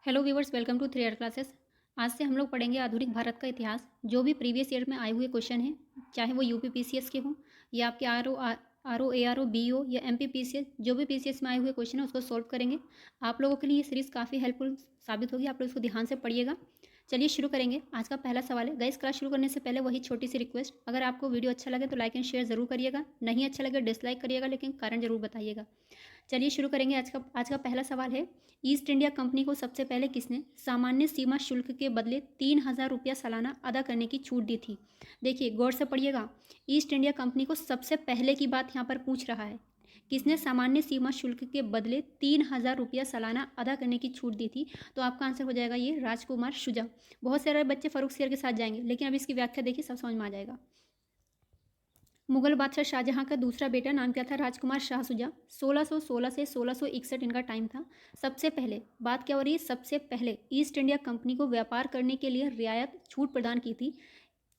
Hello viewers, welcome to 3 R classes. आज से हम लोग पढ़ेंगे आधुनिक भारत का इतिहास। जो भी प्रीवियस ईयर में आए हुए क्वेश्चन हैं, चाहे वो यूपी पीसीएस के हों या आपके R O A R O B O या एम पी पीसीएस, जो भी पीसीएस में आए हुए क्वेश्चन हैं उसको सॉल्व करेंगे। आप लोगों के लिए ये सीरीज़ काफ़ी हेल्पफुल साबित होगी। आप लोग इसको ध्यान से पढ़िएगा। चलिए शुरू करेंगे। आज का पहला सवाल है। गाइस, क्लास शुरू करने से पहले वही छोटी सी रिक्वेस्ट, अगर आपको वीडियो अच्छा लगे तो लाइक एंड शेयर ज़रूर करिएगा, नहीं अच्छा लगे डिसलाइक करिएगा, लेकिन कारण ज़रूर बताइएगा। चलिए शुरू करेंगे। आज का पहला सवाल है। ईस्ट इंडिया कंपनी को सबसे पहले किसने सामान्य सीमा शुल्क के बदले 3,000 रुपया सालाना अदा करने की छूट दी थी? देखिए, गौर से पढ़िएगा। ईस्ट इंडिया कंपनी को सबसे पहले की बात यहाँ पर पूछ रहा है। किसने सामान्य सीमा शुल्क के बदले 3,000 रुपया सालाना अदा करने की छूट दी थी? तो आपका आंसर हो जाएगा ये राजकुमार शुजा। बहुत सारे बच्चे फर्रुखसियर के साथ जाएंगे, लेकिन अब इसकी व्याख्या देखिए, सब समझ में आ जाएगा। मुगल बादशाह शाहजहां का दूसरा बेटा नाम क्या था? राजकुमार शाह शुजा। 1616 से 1661 इनका टाइम था। सबसे पहले बात क्या हो रही है? सबसे पहले ईस्ट इंडिया कंपनी को व्यापार करने के लिए रियायत छूट प्रदान की थी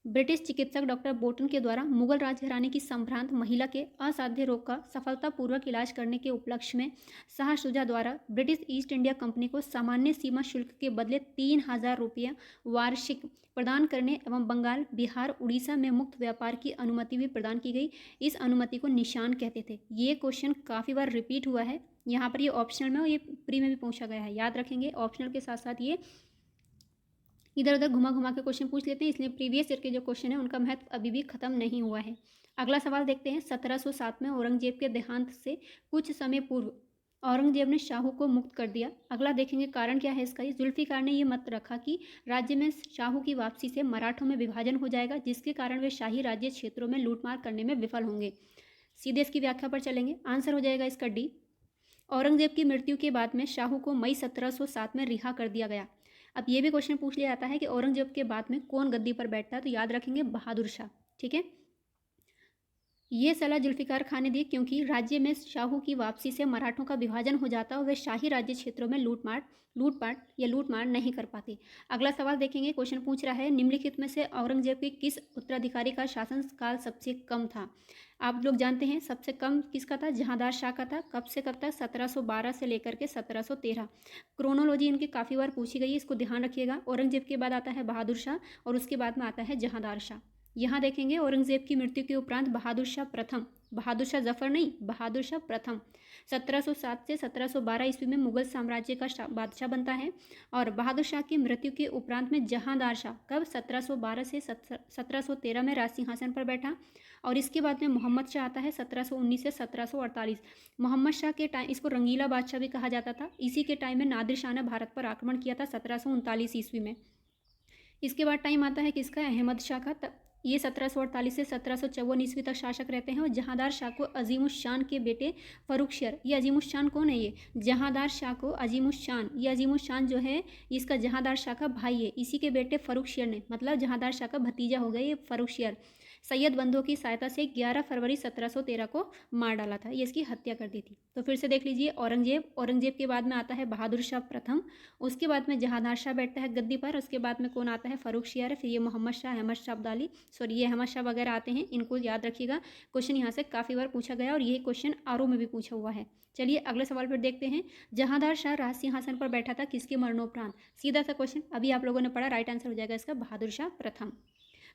ब्रिटिश चिकित्सक डॉक्टर बोटन के द्वारा मुगल राजघराने की संभ्रांत महिला के असाध्य रोग का सफलतापूर्वक इलाज करने के उपलक्ष्य में शाह शुजा द्वारा ब्रिटिश ईस्ट इंडिया कंपनी को सामान्य सीमा शुल्क के बदले 3,000 रुपये वार्षिक प्रदान करने एवं बंगाल, बिहार, उड़ीसा में मुक्त व्यापार की अनुमति भी प्रदान की गई। इस अनुमति को निशान कहते थे। ये क्वेश्चन काफ़ी बार रिपीट हुआ है। यहाँ पर ये ऑप्शनल में और ये प्री में भी पूछा गया है, याद रखेंगे। ऑप्शनल के साथ साथ ये इधर उधर घुमा घुमा के क्वेश्चन पूछ लेते हैं, इसलिए प्रीवियस ईयर के जो क्वेश्चन है उनका महत्व अभी भी खत्म नहीं हुआ है। अगला सवाल देखते हैं। 1707 में औरंगजेब के देहांत से कुछ समय पूर्व औरंगजेब ने शाहू को मुक्त कर दिया। अगला देखेंगे कारण क्या है इसका। जुल्फिकार ने यह मत रखा कि राज्य में शाहू की वापसी से मराठों में विभाजन हो जाएगा, जिसके कारण वे शाही राज्य क्षेत्रों में लूटमार करने में विफल होंगे। सीधे इसकी व्याख्या पर चलेंगे। आंसर हो जाएगा इसका डी। औरंगजेब की मृत्यु के बाद में शाहू को मई 1707 में रिहा कर दिया गया। अब ये भी क्वेश्चन पूछ लिया जाता है कि औरंगजेब के बाद में कौन गद्दी पर बैठता है, तो याद रखेंगे बहादुर शाह। ठीक है, ये सलाह जुल्फिकार खान ने दी क्योंकि राज्य में शाहू की वापसी से मराठों का विभाजन हो जाता और वे शाही राज्य क्षेत्रों में लूटमार नहीं कर पाते। अगला सवाल देखेंगे। क्वेश्चन पूछ रहा है, निम्नलिखित में से औरंगजेब के किस उत्तराधिकारी का शासन काल सबसे कम था? आप लोग जानते हैं सबसे कम किसका था? जहांदार शाह का था। कब से कब तक? 1712 से लेकर के 1713। क्रोनोलॉजी इनकी काफ़ी बार पूछी गई है, इसको ध्यान रखिएगा। औरंगजेब के बाद आता है बहादुर शाह और उसके बाद में आता है जहांदार शाह। यहाँ देखेंगे औरंगजेब की मृत्यु के उपरांत बहादुर शाह प्रथम, बहादुर शाह जफर नहीं, बहादुर शाह प्रथम 1707 से 1712 ईस्वी में मुगल साम्राज्य का बादशाह बनता है। और बहादुर शाह की मृत्यु के उपरांत में जहांदार शाह कब? 1712 से 1713 में राज सिंहासन पर बैठा। और इसके बाद में मोहम्मद शाह आता है 1719 से 1748। मोहम्मद शाह के टाइम, इसको रंगीला बादशाह भी कहा जाता था। इसी के टाइम में नादिर शाह ने भारत पर आक्रमण किया था 1739 ईस्वी में। इसके बाद टाइम आता है किसका? अहमद शाह का। ये 1748 से 1754 ईस्वी तक शासक रहते हैं। और जहांदार शाह को अजीमुशान के बेटे फर्रुखशियर, ये अजीमुशान कौन है? ये जहांदार शाह को अजीमुशान, ये अजीमुशान जो है इसका जहांदार शाह का भाई है, इसी के बेटे फर्रुखशियर ने, मतलब जहांदार शाह का भतीजा हो गया ये फर्रुखशियर, सैयद बंधुओं की सहायता से 11 फरवरी 1713 को मार डाला था। ये इसकी हत्या कर दी थी। तो फिर से देख लीजिए। औरंगजेब के बाद में आता है बहादुर शाह प्रथम, उसके बाद में जहांदार शाह बैठता है गद्दी पर, उसके बाद में कौन आता है? फर्रुखशियर, फिर ये मोहम्मद शाह, अहमद शाह अब्दाली, सॉरी ये अहमद शाह वगैरह आते हैं। इनको याद रखिएगा, क्वेश्चन यहाँ से काफ़ी बार पूछा गया और ये क्वेश्चन आरओ में भी पूछा हुआ है। चलिए अगले सवाल पर देखते हैं। जहांदार शाह राज सिंहासन पर बैठा था किसके मरणोपरांत? सीधा सा क्वेश्चन, अभी आप लोगों ने पढ़ा। राइट आंसर हो जाएगा इसका बहादुर शाह प्रथम।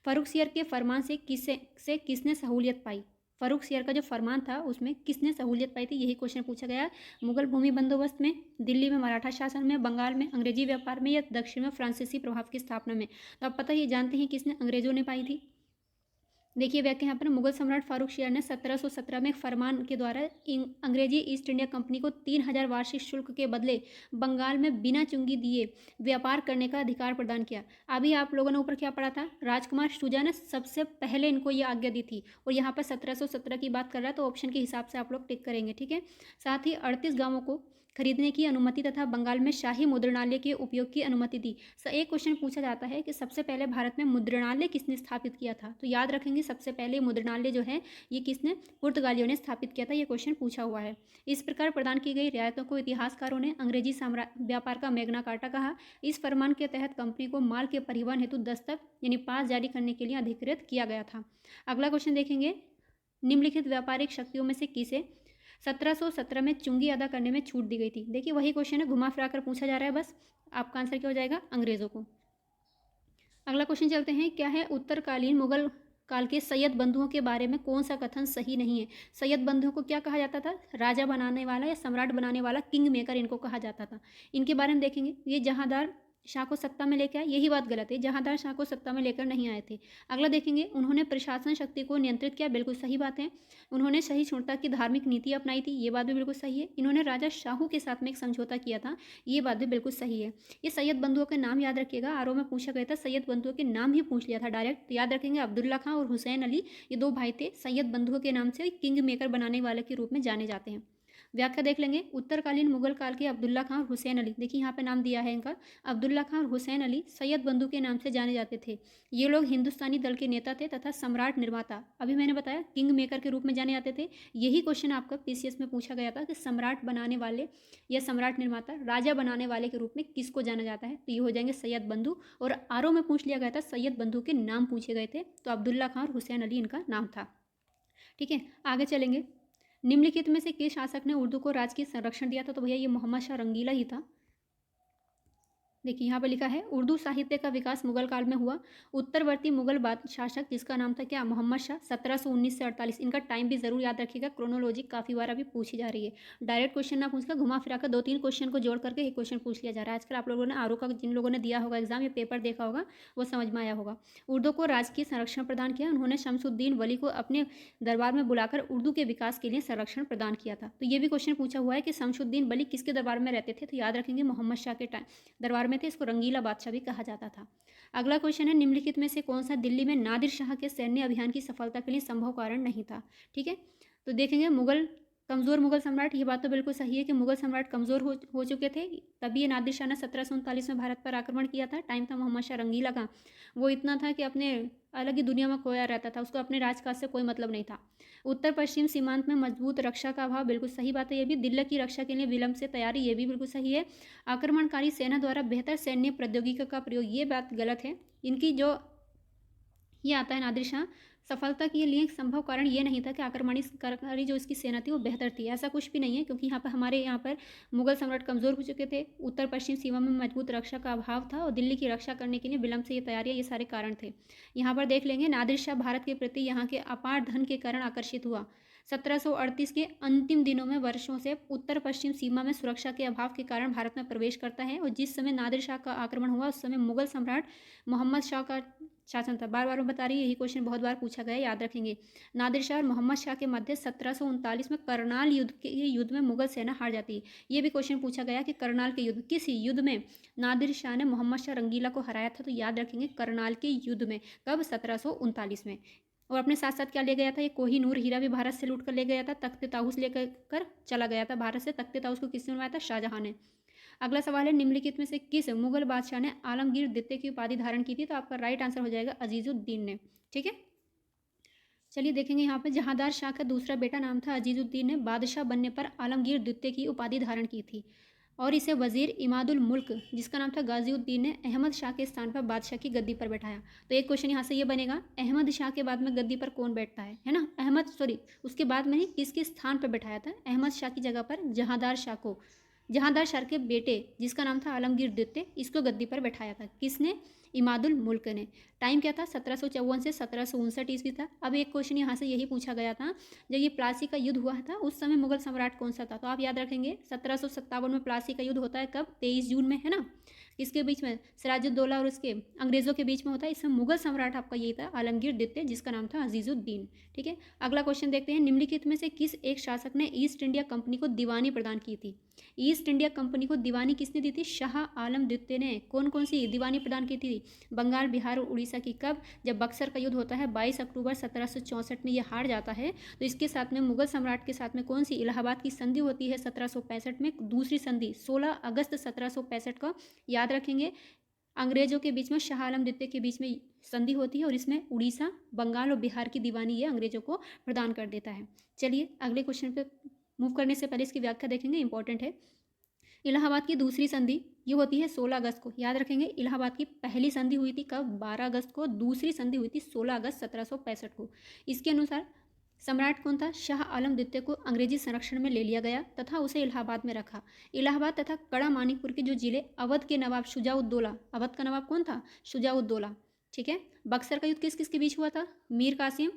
फर्रुखसियर के फरमान से किसने सहूलियत पाई? फर्रुखसियर का जो फरमान था उसमें किसने सहूलियत पाई थी? यही क्वेश्चन पूछा गया। मुगल भूमि बंदोबस्त में, दिल्ली में मराठा शासन में, बंगाल में अंग्रेजी व्यापार में, या दक्षिण में फ्रांसीसी प्रभाव की स्थापना में? तो आप पता ही जानते हैं किसने? अंग्रेजों ने पाई थी। देखिए व्याख्या यहाँ पर, मुगल सम्राट फारूकशियर ने 1717 में फरमान के द्वारा अंग्रेजी ईस्ट इंडिया कंपनी को 3,000 वार्षिक शुल्क के बदले बंगाल में बिना चुंगी दिए व्यापार करने का अधिकार प्रदान किया। अभी आप लोगों ने ऊपर क्या पढ़ा था? राजकुमार शुजा ने सबसे पहले इनको ये आज्ञा दी थी, और यहाँ पर 1717 की बात कर रहा है, तो ऑप्शन के हिसाब से आप लोग टिक करेंगे। ठीक है। साथ ही 38 गांवों को खरीदने की अनुमति तथा बंगाल में शाही मुद्रणालय के उपयोग की अनुमति दी। एक क्वेश्चन पूछा जाता है कि सबसे पहले भारत में मुद्रणालय किसने स्थापित किया था? तो याद रखेंगे सबसे पहले मुद्रणालय जो है ये किसने? पुर्तगालियों ने स्थापित किया था। ये क्वेश्चन पूछा हुआ है। इस प्रकार प्रदान की गई रियायतों को इतिहासकारों ने अंग्रेजी व्यापार का मैग्ना कार्टा कहा। इस फरमान के तहत कंपनी को माल के परिवहन हेतु दस्तक यानी पास जारी करने के लिए अधिकृत किया गया था। अगला क्वेश्चन देखेंगे। निम्नलिखित व्यापारिक शक्तियों में से किसे 1717 में चुंगी अदा करने में छूट दी गई थी। देखिए वही क्वेश्चन है, घुमा फिरा कर पूछा जा रहा है, बस आपका आंसर क्या हो जाएगा, अंग्रेज़ों को। अगला क्वेश्चन चलते हैं, क्या है उत्तरकालीन मुगल काल के सैयद बंधुओं के बारे में कौन सा कथन सही नहीं है। सैयद बंधुओं को क्या कहा जाता था, राजा बनाने वाला या सम्राट बनाने वाला, किंग मेकर इनको कहा जाता था। इनके बारे में देखेंगे, ये जहांदार शाह को सत्ता में लेकर आए, यही बात गलत है, जहांदार शाह को सत्ता में लेकर नहीं आए थे। अगला देखेंगे, उन्होंने प्रशासन शक्ति को नियंत्रित किया, बिल्कुल सही बात है। उन्होंने सहिष्णुता की धार्मिक नीति अपनाई थी, ये बात भी बिल्कुल सही है। इन्होंने राजा शाहू के साथ में एक समझौता किया था, ये बात भी बिल्कुल सही है। ये सैयद बंधुओं के नाम याद रखिएगा, आरओ में पूछा गया था, सैयद बंधुओं के नाम ही पूछ लिया था डायरेक्ट, तो याद रखेंगे अब्दुल्ला खां और हुसैन अली, ये दो भाई थे, सैयद बंधुओं के नाम से किंग मेकर बनाने वाले के रूप में जाने जाते हैं। व्याख्या देख लेंगे, उत्तरकालीन मुगल काल के अब्दुल्ला खां और हुसैन अली, देखिए यहाँ पे नाम दिया है इनका, अब्दुल्ला खां और हुसैन अली सैयद बंधु के नाम से जाने जाते थे। ये लोग हिंदुस्तानी दल के नेता थे तथा सम्राट निर्माता, अभी मैंने बताया किंग मेकर के रूप में जाने जाते थे। यही क्वेश्चन आपका पीसीएस में पूछा गया था कि सम्राट बनाने वाले या सम्राट निर्माता, राजा बनाने वाले के रूप में किसको जाना जाता है, तो ये हो जाएंगे सैयद बंधु। और आरओ में पूछ लिया गया था, सैयद बंधु के नाम पूछे गए थे, तो अब्दुल्ला खां और हुसैन अली इनका नाम था। ठीक है, आगे चलेंगे। निम्नलिखित में से किस शासक ने उर्दू को राजकीय संरक्षण दिया था, तो भैया ये मोहम्मद शाह रंगीला ही था। देखिए यहाँ पे लिखा है, उर्दू साहित्य का विकास मुगल काल में हुआ। उत्तरवर्ती मुगल शासक जिसका नाम था क्या, मोहम्मद शाह, 1719 से 48। इनका टाइम भी जरूर याद रखिएगा, क्रोनोलॉजी काफ़ी बार अभी पूछी जा रही है। डायरेक्ट क्वेश्चन ना पूछकर घुमा फिरा कर 2-3 क्वेश्चन को जोड़ करके एक क्वेश्चन पूछ लिया जा रहा है। आजकल आप लोगों ने आरओ का जिन लोगों ने दिया होगा एग्जाम या पेपर देखा होगा वो समझ में आया होगा। उर्दू को राजकीय संरक्षण प्रदान किया, उन्होंने शमसुद्दीन वली को अपने दरबार में बुलाकर उर्दू के विकास के लिए संरक्षण प्रदान किया था। तो ये भी क्वेश्चन पूछा हुआ है कि शमसुद्दीन वली किसके दरबार में रहते थे, तो याद रखेंगे मोहम्मद शाह के दरबार में थे, इसको रंगीला बादशाह भी कहा जाता था। अगला क्वेश्चन है, निम्नलिखित में से कौन सा दिल्ली में नादिर शाह के सैन्य अभियान की सफलता के लिए संभव कारण नहीं था। ठीक है, तो देखेंगे कमज़ोर मुगल सम्राट, ये बात तो बिल्कुल सही है कि मुगल सम्राट कमज़ोर हो चुके थे, तभी ये नादिर शाह ने 1739 में भारत पर आक्रमण किया था। टाइम था मोहम्मद शाह रंगीला का, वो इतना था कि अपने अलग ही दुनिया में खोया रहता था, उसको अपने राजकाज से कोई मतलब नहीं था। उत्तर पश्चिम सीमांत में मजबूत रक्षा का अभाव, बिल्कुल सही बात है ये भी। दिल्ली की रक्षा के लिए विलंब से तैयारी, ये भी बिल्कुल सही है। आक्रमणकारी सेना द्वारा बेहतर सैन्य प्रौद्योगिकी का प्रयोग, ये बात गलत है। इनकी जो ये आता है नादिर शाह, सफलता के लिए संभव कारण ये नहीं था कि आक्रमणकारी जो इसकी सेना थी वो बेहतर थी, ऐसा कुछ भी नहीं है, क्योंकि यहाँ पर मुगल सम्राट कमज़ोर हो चुके थे, उत्तर पश्चिम सीमा में मजबूत रक्षा का अभाव था और दिल्ली की रक्षा करने के लिए विलंब से ये तैयारियाँ, ये सारे कारण थे। यहाँ पर देख लेंगे, नादिर शाह भारत के प्रति यहाँ के अपार धन के कारण आकर्षित हुआ। 1738 के अंतिम दिनों में वर्षों से उत्तर पश्चिम सीमा में सुरक्षा के अभाव के कारण भारत में प्रवेश करता है, और जिस समय नादिर शाह का आक्रमण हुआ उस समय मुगल सम्राट मोहम्मद शाह का शासन था। बार बार बता रही है, यही क्वेश्चन बहुत बार पूछा गया, याद रखेंगे। नादिर शाह और मोहम्मद शाह के मध्य 1739 में करनाल युद्ध में मुगल सेना हार जाती है। ये भी क्वेश्चन पूछा गया कि करनाल के युद्ध, किस युद्ध में नादिर शाह ने मोहम्मद शाह रंगीला को हराया था, तो याद रखेंगे करनाल के युद्ध में। कब, 1739 में। और अपने साथ साथ क्या ले गया था, ये कोहिनूर हीरा भी भारत से लूट कर ले गया था, तख्त ताउस लेकर चला गया था भारत से। तख्त ताउस को किसने बनवाया था, शाहजहां ने। अगला सवाल है, निम्नलिखित में से किस मुगल बादशाह ने आलमगीर द्वितीय की उपाधि धारण की थी, तो आपका राइट आंसर हो जाएगा अजीजुद्दीन ने। ठीक है, चलिए देखेंगे यहाँ पे, जहांदार शाह का दूसरा बेटा नाम था अजीजुद्दीन ने बादशाह बनने पर आलमगीर द्वितीय की उपाधि धारण की थी, और इसे वजीर इमादुल मुल्क जिसका नाम था गाजीउद्दीन ने अहमद शाह के स्थान पर बादशाह की गद्दी पर बैठाया। तो एक क्वेश्चन यहाँ से ये बनेगा, अहमद शाह के बाद में गद्दी पर कौन बैठता है ना, उसके बाद में ही किसके स्थान पर बैठाया था, अहमद शाह की जगह पर जहांदार शाह को, जहांदार शाह के बेटे जिसका नाम था आलमगीर द्वितीय, इसको गद्दी पर बैठाया था। किसने, इमादुल मुल्क ने। टाइम क्या था, 1754 से 1759 ईस्वी था। अब एक क्वेश्चन यहाँ से यही पूछा गया था, जब ये प्लासी का युद्ध हुआ था उस समय मुगल सम्राट कौन सा था, तो आप याद रखेंगे 1757 में प्लासी का युद्ध होता है, कब, 23 जून में, है ना। किसके बीच में, सिराजुद्दौला और उसके अंग्रेज़ों के बीच में होता है। इसमें मुगल सम्राट आपका यही था, आलमगीर द्वितीय, जिसका नाम था अजीजुद्दीन। ठीक है, अगला क्वेश्चन देखते हैं, निम्नलिखित में से किस एक शासक ने ईस्ट इंडिया कंपनी को दीवानी प्रदान की थी। ईस्ट इंडिया कंपनी को दीवानी किसने दी थी, शाह आलम द्वितीय ने। कौन कौन सी दीवानी प्रदान की थी, बंगाल, बिहार और उड़ीसा की। कब, जब बक्सर का युद्ध होता है 22 अक्टूबर 1764 में, ये हार जाता है, तो इसके साथ में मुगल सम्राट के साथ में कौन सी, इलाहाबाद की संधि होती है 1765 में। दूसरी संधि 16 अगस्त 1765 का, याद रखेंगे, अंग्रेजों के बीच में शाह आलम द्वितीय के बीच में संधि होती है, और इसमें उड़ीसा, बंगाल और बिहार की दीवानी ये अंग्रेजों को प्रदान कर देता है। चलिए अगले क्वेश्चन पे मूव करने से पहले इसकी व्याख्या देखेंगे, इंपॉर्टेंट है। इलाहाबाद की दूसरी संधि ये होती है 16 अगस्त को, याद रखेंगे। इलाहाबाद की पहली संधि हुई थी कब, 12 अगस्त को। दूसरी संधि हुई थी 16 अगस्त 1765 को। इसके अनुसार सम्राट कौन था? शाह आलम द्वितीय को अंग्रेजी संरक्षण में ले लिया गया तथा उसे इलाहाबाद में रखा। इलाहाबाद तथा कड़ा मानिकपुर के जो जिले अवध के नवाब शुजाउद्दौला, अवध का नवाब कौन था? शुजाउद्दौला। ठीक है। बक्सर का युद्ध किस किस के बीच हुआ था? मीर कासिम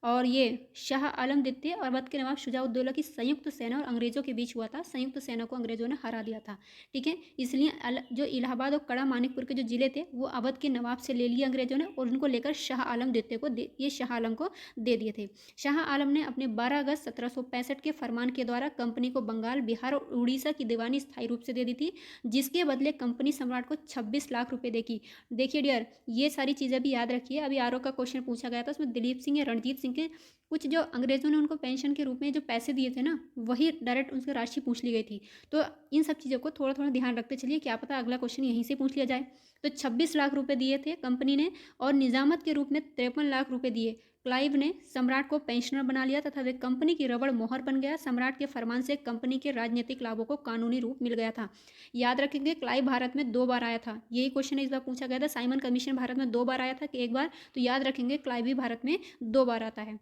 और ये शाह आलम द्वितीय और अवध के नवाब शुजाउद्दौला की संयुक्त सेना और अंग्रेजों के बीच हुआ था। संयुक्त सेना को अंग्रेजों ने हरा दिया था। ठीक है। इसलिए जो इलाहाबाद और कड़ा मानिकपुर के जो जिले थे वो अवध के नवाब से ले लिए अंग्रेजों ने और उनको लेकर शाह आलम द्वितीय को ये शाह आलम को दे दिए थे। शाह आलम ने अपने 12 अगस्त 1765 के फरमान के द्वारा कंपनी को बंगाल, बिहार और उड़ीसा की दीवानी स्थायी रूप से दे दी थी, जिसके बदले कंपनी सम्राट को 26 लाख रुपए देगी। देखिए डियर, ये सारी चीज़ें भी याद रखिए। अभी आरओ का क्वेश्चन पूछा गया था, उसमें दिलीप सिंह या रणजीत सिंह के कुछ जो अंग्रेजों ने उनको पेंशन के रूप में जो पैसे दिए थे ना, वही डायरेक्ट उनसे राशि पूछ ली गई थी। तो इन सब चीज़ों को थोड़ा थोड़ा ध्यान रखते चलिए, क्या पता अगला क्वेश्चन यहीं से पूछ लिया जाए। तो 26 लाख रुपए दिए थे कंपनी ने और निजामत के रूप में 53 लाख रुपए दिए। क्लाइव ने सम्राट को पेंशनर बना लिया तथा वे कंपनी की रबड़ मोहर बन गया। सम्राट के फरमान से कंपनी के राजनीतिक लाभों को कानूनी रूप मिल गया था। याद रखेंगे, क्लाइव भारत में 2 बार आया था। यही क्वेश्चन इस बार पूछा गया था, साइमन कमीशन भारत में 2 बार आया था कि 1 बार? तो याद रखेंगे क्लाइव भी भारत में 2 बार आता है।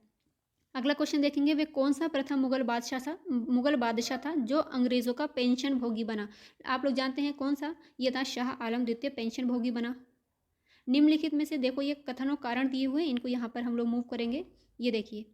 अगला क्वेश्चन देखेंगे, वे कौन सा प्रथम मुगल बादशाह था जो अंग्रेजों का पेंशन भोगी बना? आप लोग जानते हैं कौन सा? ये था शाह आलम द्वितीय पेंशन भोगी बना। निम्नलिखित में से देखो, ये कथन और कारण दिए हुए, इनको यहाँ पर हम लोग मूव करेंगे। ये देखिए,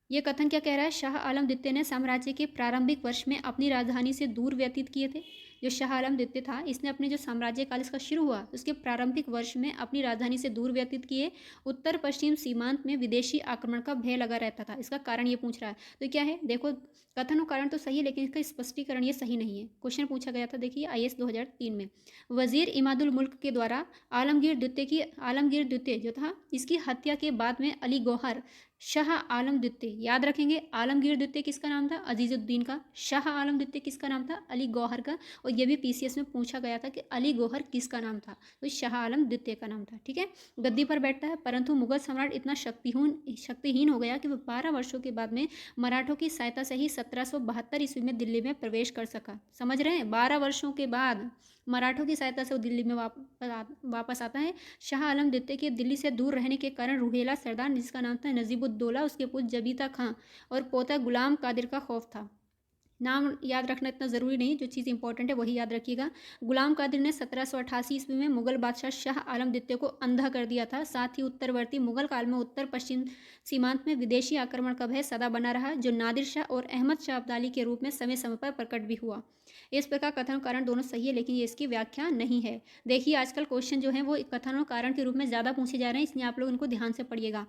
ये कथन क्या कह रहा है? शाह आलम द्वितीय ने साम्राज्य के प्रारंभिक वर्ष में अपनी राजधानी से दूर व्यतीत किए थे। जो शाह आलम द्वितीय था, इसने अपने जो साम्राज्य काल इसका शुरू हुआ उसके प्रारंभिक वर्ष में अपनी राजधानी से दूर व्यतीत किए। उत्तर पश्चिम सीमांत में विदेशी आक्रमण का भय लगा रहता था। इसका कारण ये पूछ रहा है। तो क्या है? देखो, कथन और कारण तो सही है लेकिन इसका स्पष्टीकरण ये सही नहीं है। क्वेश्चन पूछा गया था, देखिए आईएएस 2003 में, वजीर इमादुल मुल्क के द्वारा आलमगीर द्वितीय जो था, इसकी हत्या के बाद में अली गौहर शाह आलम द्वितीय, याद रखेंगे आलमगीर द्वितीय किसका नाम था? अजीजुद्दीन का। शाह आलम द्वितीय किसका नाम था? अली गौहर का। और ये भी पीसीएस में पूछा गया था कि अली गौहर किसका नाम था? तो शाह आलम द्वितीय का नाम था। ठीक है। गद्दी पर बैठता है, परंतु मुगल सम्राट इतना शक्तिहीन हो गया कि वह 12 वर्षों के बाद में मराठों की सहायता से ही 1772 ईस्वी में दिल्ली में प्रवेश कर सका। समझ रहे हैं? 12 वर्षों के बाद मराठों की सहायता से वो दिल्ली में वापस आता है। शाह आलम द्वितीय के दिल्ली से दूर रहने के कारण रुहेला सरदार, जिसका नाम था नजीबुद्दौला, उसके पुत्र जबीता खां और पोता गुलाम कादिर का खौफ था। नाम याद रखना इतना ज़रूरी नहीं, जो चीज़ इंपॉर्टेंट है वही याद रखिएगा। गुलाम कादिर ने 1788 ईस्वी में मुगल बादशाह शाह आलम द्वितीय को अंधा कर दिया था। साथ ही उत्तरवर्ती मुगल काल में उत्तर पश्चिम सीमांत में विदेशी आक्रमण का भय सदा बना रहा, जो नादिर शाह और अहमद शाह अब्दाली के रूप में समय समय पर प्रकट भी हुआ। इस प्रकार कथन कारण दोनों सही है, लेकिन ये इसकी व्याख्या नहीं है। देखिए, आजकल क्वेश्चन जो है वो कथन और कारण के रूप में ज़्यादा पूछे जा रहे हैं, इसलिए आप लोग इनको ध्यान से पढ़िएगा।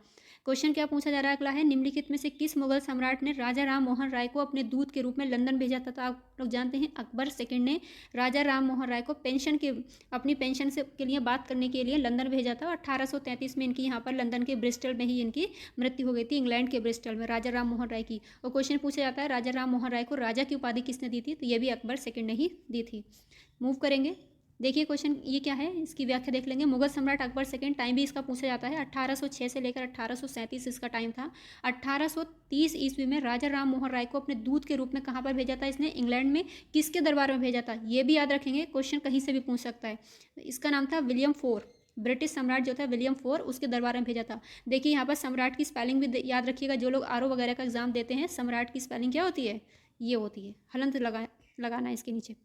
क्वेश्चन क्या पूछा जा रहा है? अगला है, निम्नलिखित में से किस मुगल सम्राट ने राजा राम मोहन राय को अपने दूत के रूप में लंदन भेजा था? तो आप लोग जानते हैं अकबर सेकंड ने राजा राम मोहन राय को अपनी पेंशन से के लिए बात करने के लिए लंदन भेजा था। 1833 में इनकी यहाँ पर लंदन के ब्रिस्टल में ही इनकी मृत्यु हो गई थी, इंग्लैंड के ब्रिस्टल में, राजा राम मोहन राय की। और क्वेश्चन पूछा जाता है, राजा राम मोहन राय को राजा की उपाधि किसने दी थी? तो ये भी अकबर सेकंड ने ही दी थी। मूव करेंगे। देखिए क्वेश्चन ये क्या है, इसकी व्याख्या देख लेंगे। मुगल सम्राट अकबर सेकंड, टाइम भी इसका पूछा जाता है। 1806 से लेकर 1837 इसका टाइम था। 1830 ईस्वी में राजा राम मोहन राय को अपने दूत के रूप में कहाँ पर भेजा था इसने? इंग्लैंड में। किसके दरबार में भेजा था? ये भी याद रखेंगे, क्वेश्चन कहीं से भी पूछ सकता है। इसका नाम था विलियम फोर। ब्रिटिश सम्राट जो था विलियम फोर, उसके दरबार में भेजा था। देखिए यहाँ पर सम्राट की स्पेलिंग भी याद रखिएगा। जो लोग आरओ वगैरह का एग्जाम देते हैं, सम्राट की स्पेलिंग क्या होती है? ये होती है, हलंत लगाना है इसके नीचे।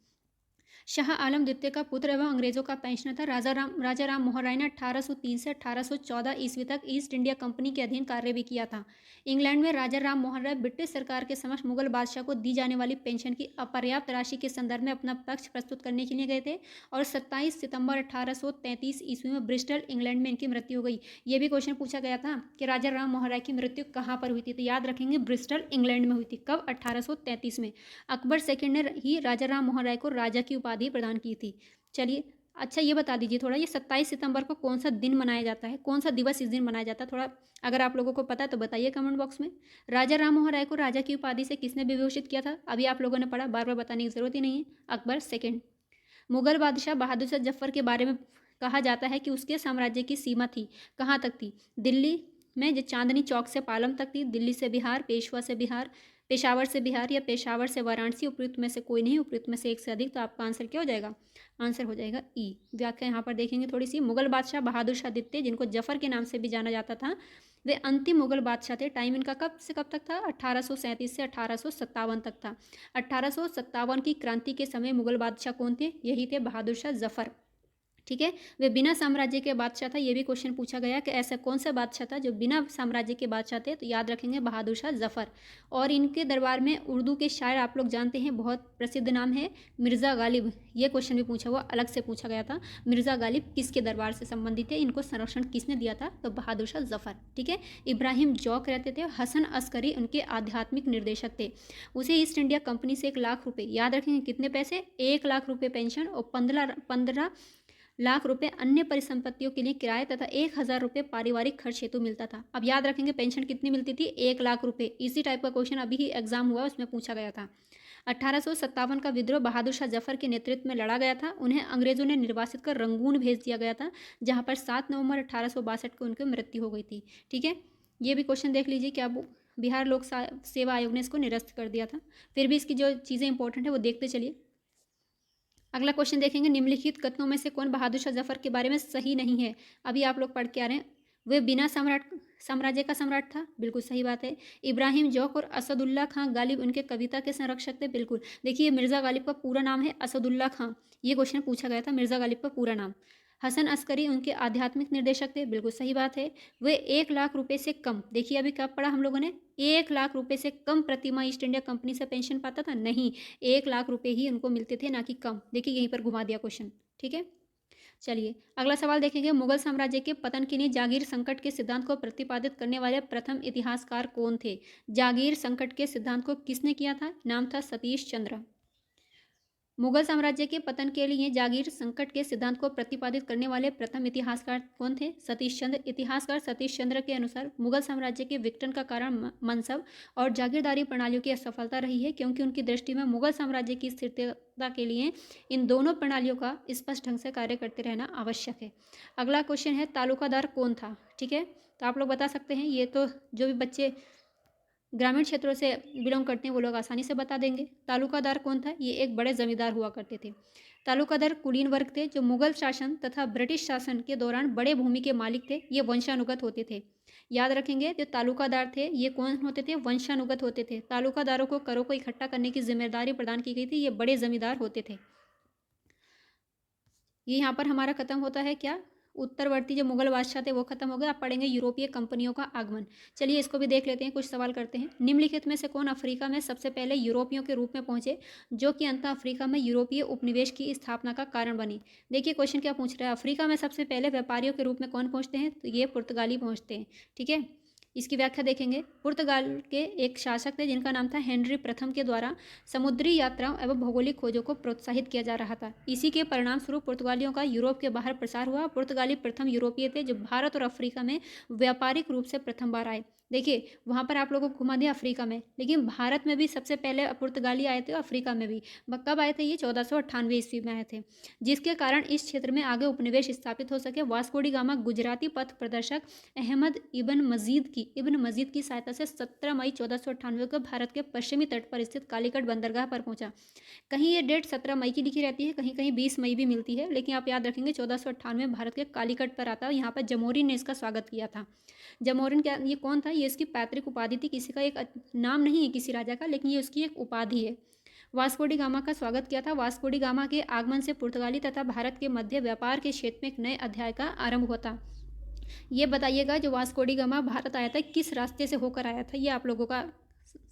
शाह आलम द्वितीय का पुत्र एवं अंग्रेजों का पेंशनर था। राजा राम मोहन राय ने 1803 से 1814 ईस्वी तक ईस्ट इंडिया कंपनी के अधीन कार्य भी किया था। इंग्लैंड में राजा राम मोहन राय ब्रिटिश सरकार के समक्ष मुगल बादशाह को दी जाने वाली पेंशन की अपर्याप्त राशि के संदर्भ में अपना पक्ष प्रस्तुत करने के लिए गए थे और 27 सितंबर 1833 ईस्वी में ब्रिस्टल, इंग्लैंड में इनकी मृत्यु हो गई। ये भी क्वेश्चन पूछा गया था कि राजा राम मोहन राय की मृत्यु कहाँ पर हुई थी? तो याद रखेंगे ब्रिस्टल, इंग्लैंड में हुई थी। कब? 1833 में। अकबर सेकंड ने ही राजा राम मोहन राय को राजा की उपाधि प्रदान की थी। चलिए, अच्छा ये बता दीजिए थोड़ा, ये 27 सितंबर को कौन सा दिन मनाया जाता है? कौन सा दिवस इस दिन मनाया जाता है? थोड़ा अगर आप लोगों को पता तो बताइए कमेंट बॉक्स में। राजा राम मोहन राय को राजा की उपाधि से किसने विभूषित किया था? अभी आप लोगों ने पढ़ा, बार बार बताने की जरूरत ही नहीं है। अकबर सेकंड। मुगल बादशाह बहादुर शाह जफर के बारे में कहा जाता है कि उसके साम्राज्य की सीमा थी, कहाँ तक थी? दिल्ली में, जो चांदनी चौक से पालम तक थी, दिल्ली से बिहार, पेशवा से बिहार, पेशावर से बिहार या पेशावर से वाराणसी, उपयुक्त में से कोई नहीं, उपयुक्त में से एक से अधिक। तो आपका आंसर क्या हो जाएगा? आंसर हो जाएगा ई। व्याख्या यहाँ पर देखेंगे थोड़ी सी। मुगल बादशाह बहादुर शाह द्वितीय, जिनको जफर के नाम से भी जाना जाता था, वे अंतिम मुगल बादशाह थे। टाइम इनका कब से कब तक था? 1837 से 1857 तक था। 1857 की क्रांति के समय मुगल बादशाह कौन थे? यही थे बहादुर शाह जफर। ठीक है, वे बिना साम्राज्य के बादशाह था। ये भी क्वेश्चन पूछा गया कि ऐसा कौन सा बादशाह था जो बिना साम्राज्य के बादशाह थे? तो याद रखेंगे बहादुर शाह जफर। और इनके दरबार में उर्दू के शायर आप लोग जानते हैं, बहुत प्रसिद्ध नाम है मिर्ज़ा गालिब। ये क्वेश्चन भी पूछा हुआ, अलग से पूछा गया था। मिर्ज़ा गालिब किसके दरबार से संबंधित है? इनको संरक्षण किसने दिया था? तो बहादुर शाह जफर। ठीक है, इब्राहिम जौक रहते थे। हसन अस्करी उनके आध्यात्मिक निर्देशक थे। उसे ईस्ट इंडिया कंपनी से 1,00,000 रुपये, याद रखेंगे कितने पैसे? 1,00,000 रुपये पेंशन और 15 लाख रुपए अन्य परिसंपत्तियों के लिए किराए तथा 1,000 रुपये पारिवारिक खर्च हेतु मिलता था। अब याद रखेंगे पेंशन कितनी मिलती थी? 1,00,000 रुपये। इसी टाइप का क्वेश्चन अभी ही एग्जाम हुआ, उसमें पूछा गया था। 1857 का विद्रोह बहादुर शाह जफर के नेतृत्व में लड़ा गया था। उन्हें अंग्रेजों ने निर्वासित कर रंगून भेज दिया गया था, जहां पर 7 नवंबर 1862 को उनकी मृत्यु हो गई थी। ठीक है, ये भी क्वेश्चन देख लीजिए। क्या बिहार लोक सेवा आयोग ने इसको निरस्त कर दिया था? फिर भी इसकी जो चीज़ें इंपॉर्टेंट है वो देखते चलिए। अगला क्वेश्चन देखेंगे, निम्नलिखित कथनों में से कौन बहादुर शाह जफर के बारे में सही नहीं है? अभी आप लोग पढ़ के आ रहे हैं। वे बिना साम्राज्य का सम्राट था, बिल्कुल सही बात है। इब्राहिम जौक और असदुल्ला खां गालिब उनके कविता के संरक्षक थे, बिल्कुल। देखिए मिर्ज़ा गालिब का पूरा नाम है असदुल्ला खां। ये क्वेश्चन पूछा गया था, मिर्ज़ा गालिब का पूरा नाम। हसन अस्करी उनके आध्यात्मिक निर्देशक थे, बिल्कुल सही बात है। वे 1,00,000 रुपये से कम, देखिए अभी कब पढ़ा हम लोगों ने? 1,00,000 रुपये से कम प्रतिमा ईस्ट इंडिया कंपनी से पेंशन पाता था? नहीं, 1,00,000 रुपये ही उनको मिलते थे, ना कि कम। देखिए यहीं पर घुमा दिया क्वेश्चन। ठीक है, चलिए अगला सवाल देखेंगे। मुगल साम्राज्य के पतन के लिए जागीर संकट के सिद्धांत को प्रतिपादित करने वाले प्रथम इतिहासकार कौन थे? जागीर संकट के सिद्धांत को किसने किया था? नाम था सतीश चंद्र। मुगल साम्राज्य के पतन के लिए जागीर संकट के सिद्धांत को प्रतिपादित करने वाले प्रथम इतिहासकार कौन थे? सतीश चंद्र। इतिहासकार सतीश चंद्र के अनुसार मुगल साम्राज्य के विघटन का कारण मनसब और जागीरदारी प्रणालियों की असफलता रही है, क्योंकि उनकी दृष्टि में मुगल साम्राज्य की स्थिरता के लिए इन दोनों प्रणालियों का स्पष्ट ढंग से कार्य करते रहना आवश्यक है। अगला क्वेश्चन है, तालुकादार कौन था? ठीक है, तो आप लोग बता सकते हैं। ये तो जो भी बच्चे ग्रामीण क्षेत्रों से बिलोंग करते हैं वो लोग आसानी से बता देंगे। तालुकादार कौन था? ये एक बड़े जमींदार हुआ करते थे। तालुकादार कुलीन वर्ग थे, जो मुगल शासन तथा ब्रिटिश शासन के दौरान बड़े भूमि के मालिक थे। ये वंशानुगत होते थे। याद रखेंगे, जो तालुकादार थे ये कौन होते थे? वंशानुगत होते थे। तालुकादारों को करों को इकट्ठा करने की जिम्मेदारी प्रदान की गई थी। ये बड़े जमींदार होते थे। ये यहाँ पर हमारा खत्म होता है क्या? उत्तरवर्ती जो मुगल बादशाह थे वो खत्म हो गए। आप पढ़ेंगे यूरोपीय कंपनियों का आगमन। चलिए इसको भी देख लेते हैं, कुछ सवाल करते हैं। निम्नलिखित में से कौन अफ्रीका में सबसे पहले यूरोपियों के रूप में पहुंचे, जो कि अंततः अफ्रीका में यूरोपीय उपनिवेश की स्थापना का कारण बनी? देखिए क्वेश्चन क्या पूछ रहा है, अफ्रीका में सबसे पहले व्यापारियों के रूप में कौन पहुंचते हैं? तो ये पुर्तगाली पहुंचते हैं। ठीक है, इसकी व्याख्या देखेंगे। पुर्तगाल के एक शासक थे जिनका नाम था हेनरी प्रथम के द्वारा समुद्री यात्राओं एवं भौगोलिक खोजों को प्रोत्साहित किया जा रहा था। इसी के परिणाम स्वरूप पुर्तगालियों का यूरोप के बाहर प्रसार हुआ। पुर्तगाली प्रथम यूरोपीय थे जो भारत और अफ्रीका में व्यापारिक रूप से प्रथम बार आए। देखिए वहाँ पर आप लोगों को घुमा दिया अफ्रीका में, लेकिन भारत में भी सबसे पहले पुर्तगाली आए थे, अफ्रीका में भी। कब आए थे? ये 1498 ईस्वी में आए थे, जिसके कारण इस क्षेत्र में आगे उपनिवेश स्थापित हो सके। वास्को डी गामा गुजराती पथ प्रदर्शक अहमद इब्न मजीद की सहायता से 17 मई 1498 को भारत के पश्चिमी तट पर स्थित कालीकट बंदरगाह पर पहुंचा। कहीं ये डेट 17 मई की लिखी रहती है, कहीं कहीं 20 मई भी मिलती है, लेकिन आप याद रखेंगे 1498 भारत के कालीकट पर आता है। यहाँ पर जमोरिन ने इसका स्वागत किया था। जमोरिन क्या, ये कौन था? ये इसकी पैतृक उपाधि थी, किसी का एक नाम नहीं है किसी राजा का, लेकिन ये उसकी एक उपाधि है। वास्को डी गामा का स्वागत किया था। वास्को डी गामा के आगमन से पुर्तगाली तथा भारत के मध्य व्यापार के क्षेत्र में एक नए अध्याय का आरंभ होता। ये बताइएगा, जो वास्को डी गामा भारत आया था किस रास्ते से होकर आया था? ये आप लोगों का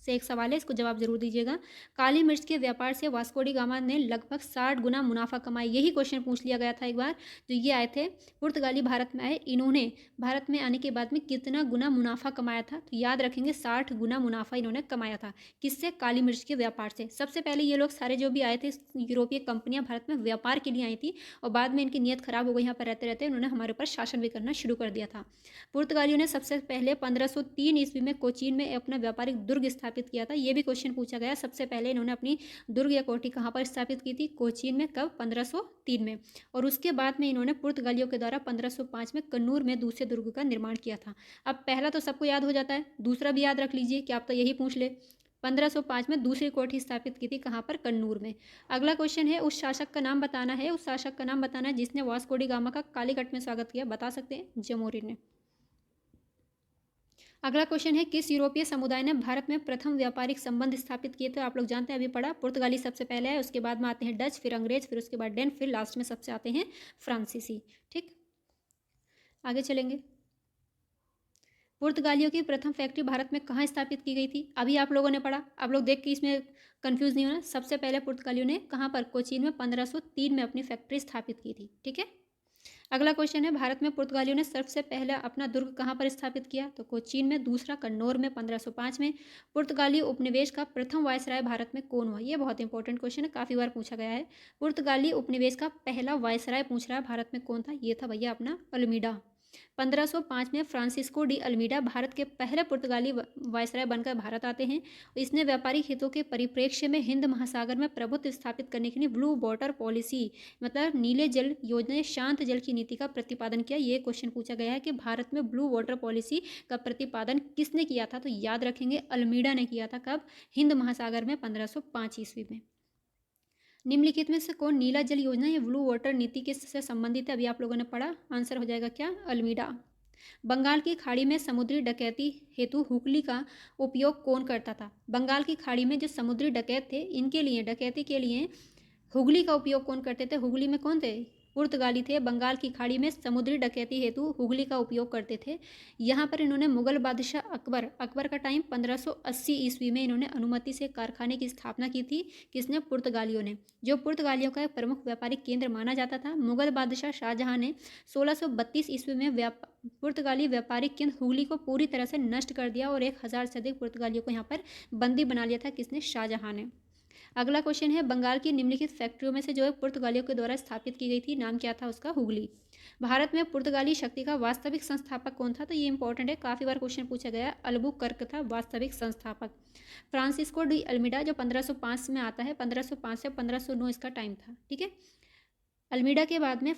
से एक सवाल है, इसको जवाब जरूर दीजिएगा। काली मिर्च के व्यापार से वास्को डी गामा ने लगभग 60 गुना मुनाफा कमाया। यही क्वेश्चन पूछ लिया गया था एक बार। जो ये आए थे पुर्तगाली भारत में आए, इन्होंने भारत में आने के बाद में कितना गुना मुनाफा कमाया था? तो याद रखेंगे 60 गुना मुनाफा इन्होंने कमाया था। किससे? काली मिर्च के व्यापार से। सबसे पहले ये लोग सारे जो भी आए थे यूरोपीय कंपनियां भारत में व्यापार के लिए आई थी, और बाद में इनकी नीयत खराब हो गई। यहाँ पर रहते रहते उन्होंने हमारे ऊपर शासन भी करना शुरू कर दिया था। पुर्तगालियों ने सबसे पहले 1503 ईस्वी में कोचीन में अपना व्यापारिक दुर्ग स्थापित किया था। ये भी क्वेश्चन पूछा गया, सबसे पहले इन्होंने अपनी दुर्ग या कोठी कहाँ पर स्थापित की थी? कोचीन में। कब? 1503 में। और उसके बाद में इन्होंने पुर्तगालियों के द्वारा 1505 में कन्नूर में दूसरे दुर्ग का निर्माण किया था। अब पहला तो सबको याद हो जाता है, दूसरा भी याद रख लीजिए कि आप तो यही पूछ ले। 1505 में दूसरी कोठी स्थापित की थी, कहाँ पर? कन्नूर में। अगला क्वेश्चन है, उस शासक का नाम बताना है, उस शासक का नाम बताना है जिसने वास्को डी गामा का कालीकट में स्वागत किया। बता सकते हैं, जमोरिन ने। अगला क्वेश्चन है, किस यूरोपीय समुदाय ने भारत में प्रथम व्यापारिक संबंध स्थापित किए थे? आप लोग जानते हैं, अभी पढ़ा, पुर्तगाली सबसे पहले है, उसके बाद में आते हैं डच, फिर अंग्रेज, फिर उसके बाद डेन, फिर लास्ट में सबसे आते हैं फ्रांसीसी। ठीक, आगे चलेंगे। पुर्तगालियों की प्रथम फैक्ट्री भारत में कहाँ स्थापित की गई थी? अभी आप लोगों ने पढ़ा, आप लोग देख के इसमें कंफ्यूज नहीं होना। सबसे पहले पुर्तगालियों ने कहाँ पर? कोचीन में 1503 में अपनी फैक्ट्री स्थापित की थी। ठीक है। अगला क्वेश्चन है, भारत में पुर्तगालियों ने सबसे पहला अपना दुर्ग कहाँ पर स्थापित किया? तो कोचीन में। दूसरा, कन्नौर में 1505 में। पुर्तगाली उपनिवेश का प्रथम वायसराय भारत में कौन हुआ? ये बहुत इंपॉर्टेंट क्वेश्चन है, काफी बार पूछा गया है। पुर्तगाली उपनिवेश का पहला वायसराय पूछ रहा है भारत में कौन था? ये था भैया अपना अल्मीडा। 1505 में फ्रांसिस्को डी अल्मीडा भारत के पहले पुर्तगाली वायसराय बनकर भारत आते हैं। इसने व्यापारिक हितों के परिप्रेक्ष्य में हिंद महासागर में प्रभुत्व स्थापित करने के लिए ब्लू वाटर पॉलिसी, मतलब नीले जल योजना, शांत जल की नीति का प्रतिपादन किया। ये क्वेश्चन पूछा गया है कि भारत में ब्लू वाटर पॉलिसी का प्रतिपादन किसने किया था? तो याद रखेंगे, अल्मीडा ने किया था। कब? हिंद महासागर में 1505 ईस्वी में। निम्नलिखित में से कौन नीला जल योजना या ब्लू वाटर नीति के से संबंधित है? अभी आप लोगों ने पढ़ा, आंसर हो जाएगा क्या? अल्मीडा। बंगाल की खाड़ी में समुद्री डकैती हेतु हुगली का उपयोग कौन करता था? बंगाल की खाड़ी में जो समुद्री डकैत थे, इनके लिए, डकैती के लिए हुगली का उपयोग कौन करते थे? हुगली में कौन थे? पुर्तगाली थे। बंगाल की खाड़ी में समुद्री डकैती हेतु हुगली का उपयोग करते थे। यहाँ पर इन्होंने मुगल बादशाह अकबर का टाइम 1580 ईस्वी में इन्होंने अनुमति से कारखाने की स्थापना की थी। किसने? पुर्तगालियों ने, जो पुर्तगालियों का एक प्रमुख व्यापारिक केंद्र माना जाता था। मुगल बादशाह शाहजहां ने 1632 ईस्वी में पुर्तगाली व्यापारिक केंद्र हुगली को पूरी तरह से नष्ट कर दिया और 1000 से अधिक पुर्तगालियों को यहाँ पर बंदी बना लिया था। किसने? शाहजहां ने। अगला क्वेश्चन है, बंगाल की निम्नलिखित फैक्ट्रियों में से जो है पुर्तगालियों के द्वारा स्थापित की गई थी, नाम क्या था उसका? हुगली। भारत में पुर्तगाली शक्ति का वास्तविक संस्थापक कौन था? तो ये इंपॉर्टेंट है, काफी बार क्वेश्चन पूछा गया। अल्बुकर्क था वास्तविक संस्थापक। फ्रांसिस्को डी अल्मीडा जो 1505 में आता है, 1505 से 1509 इसका टाइम था। ठीक है। अल्मीडा के बाद में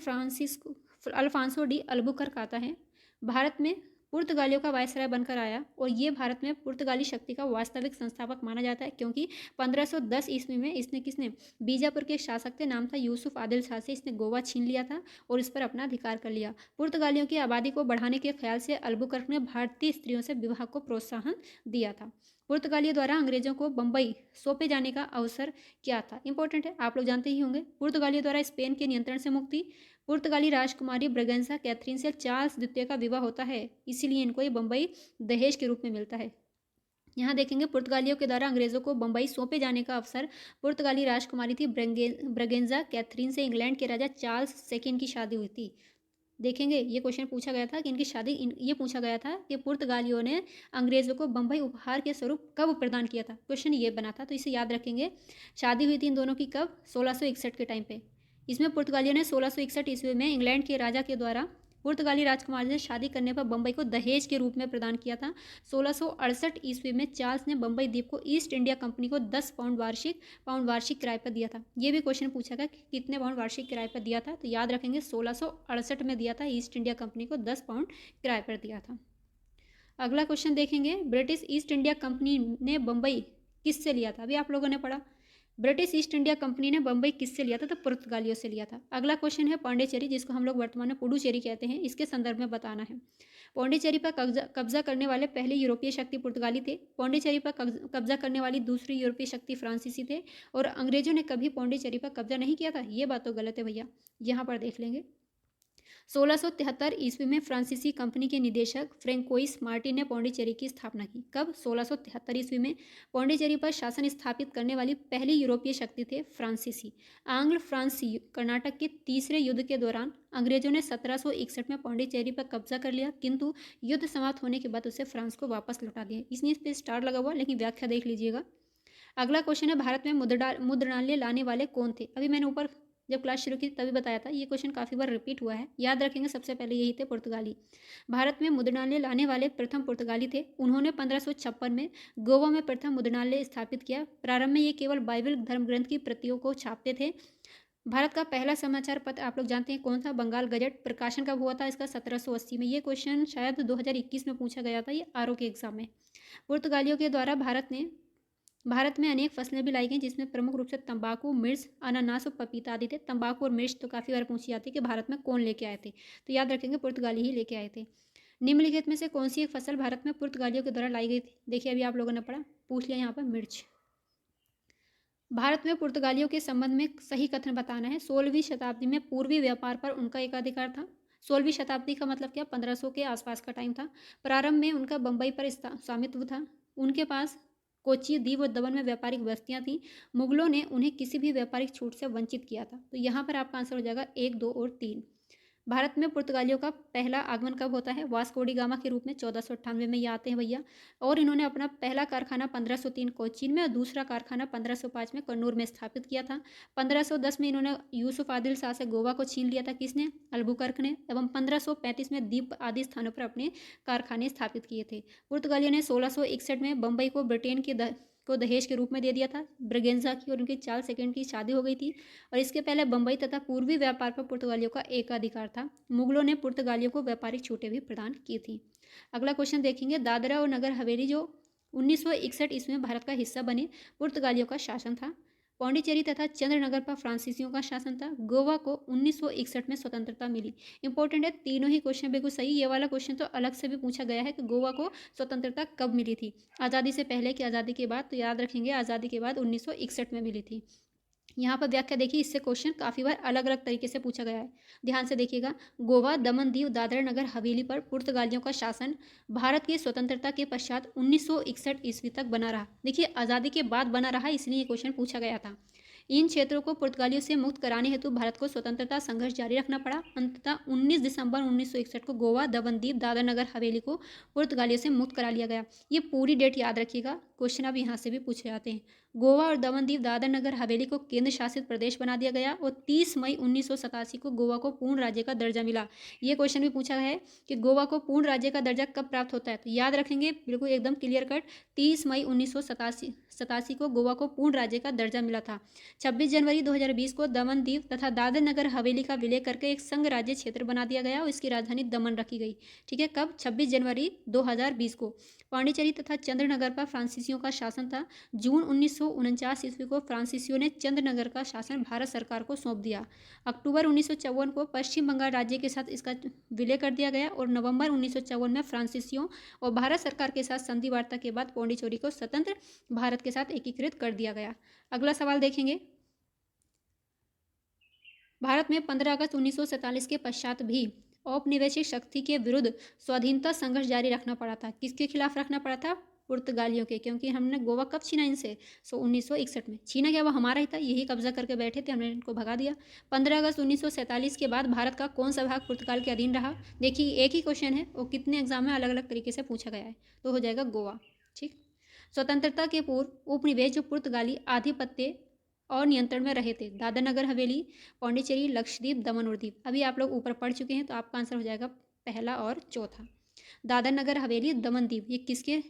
अल्फांसो डी अल्बुकर्क आता है। भारत में पुर्तगालियों का वायसराय बनकर आया और ये भारत में पुर्तगाली शक्ति का वास्तविक संस्थापक माना जाता है, क्योंकि 1510 ईस्वी में इसने, किसने? बीजापुर के शासक थे, नाम था यूसुफ आदिल शाह से, इसने गोवा छीन लिया था और इस पर अपना अधिकार कर लिया। पुर्तगालियों की आबादी को बढ़ाने के ख्याल से अल्बुकर्क ने भारतीय स्त्रियों से विवाह को प्रोत्साहन दिया था। पुर्तगालियों द्वारा अंग्रेजों को बंबई सौंपे जाने का अवसर क्या था? इंपॉर्टेंट है, आप लोग जानते ही होंगे। पुर्तगालियों द्वारा स्पेन के नियंत्रण से मुक्ति। पुर्तगाली राजकुमारी ब्रगेंसा कैथरीन से चार्ल्स द्वितीय का विवाह होता है, इसीलिए इनको ये बंबई दहेज के रूप में मिलता है। यहाँ देखेंगे, पुर्तगालियों के द्वारा अंग्रेजों को बंबई सौंपे जाने का अवसर। पुर्तगाली राजकुमारी थी ब्रगेंजा कैथरीन से इंग्लैंड के राजा चार्ल्स सेकेंड की शादी हुई थी। देखेंगे, ये क्वेश्चन पूछा गया था कि इनकी शादी, ये पूछा गया था कि पुर्तगालियों ने अंग्रेजों को बंबई उपहार के स्वरूप कब प्रदान किया था। क्वेश्चन ये बना था, तो इसे याद रखेंगे। शादी हुई थी इन दोनों की कब? 1661 के टाइम पे। इसमें पुर्तगालियों ने 1661 ईस्वी में इंग्लैंड के राजा के द्वारा पुर्तगाली राजकुमारी से शादी करने पर बंबई को दहेज के रूप में प्रदान किया था। 1668 ईस्वी में चार्ल्स ने बंबई द्वीप को ईस्ट इंडिया कंपनी को 10 पाउंड वार्षिक किराए पर दिया था। ये भी क्वेश्चन पूछा गया कि कितने पाउंड वार्षिक किराए पर दिया था, तो याद रखेंगे 1668 में दिया था। ईस्ट इंडिया कंपनी को 10 पाउंड किराए पर दिया था। अगला क्वेश्चन देखेंगे, ब्रिटिश ईस्ट इंडिया कंपनी ने बंबई किससे लिया था? अभी आप लोगों ने पढ़ा, ब्रिटिश ईस्ट इंडिया कंपनी ने बंबई किससे लिया था? तो पुर्तगालियों से लिया था। अगला क्वेश्चन है, पांडिचेरी, जिसको हम लोग वर्तमान में पुडुचेरी कहते हैं, इसके संदर्भ में बताना है। पांडिचेरी पर कब्जा करने वाले पहले यूरोपीय शक्ति पुर्तगाली थे। पांडिचेरी पर कब्जा करने वाली दूसरी यूरोपीय शक्ति फ्रांसीसी थे। और अंग्रेजों ने कभी पांडिचेरी पर कब्जा नहीं किया था, ये बात तो गलत है भैया, यहाँ पर देख लेंगे। 1673 ईस्वी में फ्रांसीसी कंपनी के निदेशक फ्रेंकोइस मार्टिन ने पौंडीचेरी की स्थापना की। कब? 1673 ईस्वी में। पौंडीचेरी पर शासन स्थापित करने वाली पहली यूरोपीय शक्ति थे फ्रांसीसी। आंग्ल फ्रांसी कर्नाटक के तीसरे युद्ध के दौरान अंग्रेजों ने 1761 में पौंडीचेरी पर कब्जा कर लिया, किंतु युद्ध समाप्त होने के बाद उसे फ्रांस को वापस लौटा दिया। इसमें इस पर स्टार लगा हुआ, लेकिन व्याख्या देख लीजिएगा। अगला क्वेश्चन है, भारत में मुद्रणालय लाने वाले कौन थे? अभी मैंने ऊपर जब क्लास शुरू की तभी बताया था, ये क्वेश्चन काफ़ी बार रिपीट हुआ है, याद रखेंगे। सबसे पहले यही थे पुर्तगाली। भारत में मुद्रणालय लाने वाले प्रथम पुर्तगाली थे। उन्होंने 1556 में गोवा में प्रथम मुद्रणालय स्थापित किया। प्रारंभ में ये केवल बाइबल धर्म ग्रंथ की प्रतियों को छापते थे। भारत का पहला समाचार पत्र आप लोग जानते हैं कौन सा? बंगाल गजट। प्रकाशन कब हुआ था इसका? 1780 में। ये क्वेश्चन शायद 2021 में पूछा गया था, ये आरओ के एग्जाम में। पुर्तगालियों के द्वारा भारत ने भारत में अनेक फसलें भी लाई गई जिसमें प्रमुख रूप से तंबाकू, मिर्च, अनानास और पपीता आदि थे। तंबाकू और मिर्च तो काफ़ी बार पूछी जाती है कि भारत में कौन लेके आए थे, तो याद रखेंगे पुर्तगाली ही लेके आए थे। निम्नलिखित में से कौन सी एक फसल भारत में पुर्तगालियों के द्वारा लाई गई थी? देखिए अभी आप लोगों ने पढ़ा, पूछ लिया यहाँ पर मिर्च। भारत में पुर्तगालियों के संबंध में सही कथन बताना है। 16वीं शताब्दी में पूर्वी व्यापार पर उनका एकाधिकार था। 16वीं शताब्दी का मतलब क्या, 1500 के आसपास का टाइम था। प्रारंभ में उनका बंबई पर स्वामित्व था। उनके पास कोच्चि, दीव और दमन में व्यापारिक बस्तियां थीं। मुगलों ने उन्हें किसी भी व्यापारिक छूट से वंचित किया था। तो यहाँ पर आपका आंसर हो जाएगा 1, 2 और 3। भारत में पुर्तगालियों का पहला आगमन कब होता है? वास्को डी गामा के रूप में 1498 में ये आते हैं भैया। और इन्होंने अपना पहला कारखाना 1503 कोचीन में और दूसरा कारखाना 1505 में कन्नूर में स्थापित किया था। 1510 में इन्होंने यूसुफ आदिल शाह से गोवा को छीन लिया था। किसने? अल्बुकर्क ने। एवं 1535 में द्वीप आदि स्थानों पर अपने कारखाने स्थापित किए थे। पुर्तगालियों ने 1661 में बम्बई को ब्रिटेन को दहेज के रूप में दे दिया था। ब्रगेंजा की और उनकी चार्ल्स सेकंड की शादी हो गई थी। और इसके पहले बंबई तथा पूर्वी व्यापार पर पुर्तगालियों का एकाधिकार था। मुगलों ने पुर्तगालियों को व्यापारिक छूटें भी प्रदान की थी। अगला क्वेश्चन देखेंगे, दादरा और नगर हवेली जो 1961 ईस्वी में भारत का हिस्सा बने, पुर्तगालियों का शासन था। पौंडीचेरी तथा चंद्रनगर पर फ्रांसीसियों का शासन था। गोवा को 1961 में स्वतंत्रता मिली। इंपॉर्टेंट है, तीनों ही क्वेश्चन बिल्कुल सही। ये वाला क्वेश्चन तो अलग से भी पूछा गया है कि गोवा को स्वतंत्रता कब मिली थी, आज़ादी से पहले कि आज़ादी के बाद? तो याद रखेंगे आज़ादी के बाद 1961 में मिली थी। यहाँ पर व्याख्या देखिए, इससे क्वेश्चन काफ़ी बार अलग अलग तरीके से पूछा गया है, ध्यान से देखिएगा। गोवा, दमन, दीव, दादरा नगर हवेली पर पुर्तगालियों का शासन भारत की स्वतंत्रता के पश्चात 1961 ईस्वी तक बना रहा। देखिए आज़ादी के बाद बना रहा, इसलिए ये क्वेश्चन पूछा गया था। इन क्षेत्रों को पुर्तगालियों से मुक्त कराने हेतु भारत को स्वतंत्रता संघर्ष जारी रखना पड़ा। अंततः 19 दिसंबर 1961 को गोवा, दमन, दीव, दादरा नगर हवेली को पुर्तगालियों से मुक्त करा लिया गया। ये पूरी डेट याद रखिएगा, क्वेश्चन अब यहाँ से भी पूछे जाते हैं। गोवा और दमन दीव दादरा नगर हवेली को केंद्र शासित प्रदेश बना दिया गया और 30 मई 1987 को गोवा को पूर्ण राज्य का दर्जा मिला। ये क्वेश्चन भी पूछा है कि गोवा को पूर्ण राज्य का दर्जा कब प्राप्त होता है, तो याद रखेंगे बिल्कुल एकदम क्लियर कट, 30 मई 1987 को गोवा को पूर्ण राज्य का दर्जा मिला था। 26 जनवरी 2020 को दमन दीव तथा दादरा नगर हवेली का विलय करके एक संघ राज्य क्षेत्र बना दिया गया और इसकी राजधानी दमन रखी गई। ठीक है, कब? 26 जनवरी 2020 को। पांडिचेरी तथा चंद्रनगर पर फ्रांसीसियों का शासन था। जून 1949 ईस्वी को फ्रांसीसियों ने चंद्रनगर का शासन भारत सरकार को सौंप दिया। अक्टूबर 1954 को पश्चिम बंगाल राज्य के साथ इसका विलय कर दिया गया और नवंबर 1954 में फ्रांसीसियों और भारत सरकार के साथ संधि वार्ता के बाद पौंडीचेरी को स्वतंत्र भारत के साथ एकीकृत कर दिया गया। अगला सवाल देखेंगे, भारत में 15 अगस्त 1947 के पश्चात भी औपनिवेशिक शक्ति के विरुद्ध स्वाधीनता संघर्ष जारी रखना पड़ा था। किसके खिलाफ रखना पड़ा था? पुर्तगालियों के, क्योंकि हमने गोवा कब छीना इनसे? 1961 में छीना गया, वो हमारा ही था, यही कब्जा करके बैठे थे, हमने इनको भगा दिया। 15 अगस्त 1947 के बाद भारत का कौन सा भाग पुर्तगाल के अधीन रहा? देखिए एक ही क्वेश्चन है और कितने एग्जाम में अलग अलग तरीके से पूछा गया है, तो हो जाएगा गोवा। ठीक, स्वतंत्रता के पूर्व उपनिवेश जो पुर्तगाली आधिपत्य और नियंत्रण में रहे थे, दादरा नगर हवेली, पौंडीचेरी, लक्षद्वीप, दमन और दीव। अभी आप लोग ऊपर पढ़ चुके हैं, तो आपका आंसर हो जाएगा पहला और चौथा। दादरा नगर हवेली, दमन दीव, ये किसके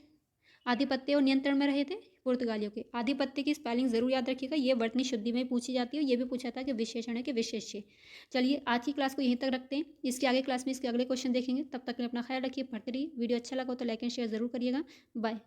आधिपत्य और नियंत्रण में रहे थे? पुर्तगालियों के। आधिपत्य की स्पेलिंग जरूर याद रखिएगा, ये वर्तनी शुद्धि में पूछी जाती है। ये भी पूछा था कि विशेषण है कि विशेष्य। चलिए आज की क्लास को यहीं तक रखते हैं, इसके आगे क्लास में इसके अगले क्वेश्चन देखेंगे। तब तक अपना ख्याल रखिए, पढ़ते रहिए। वीडियो अच्छा लगा हो तो लाइक एंड शेयर जरूर करिएगा। बाय।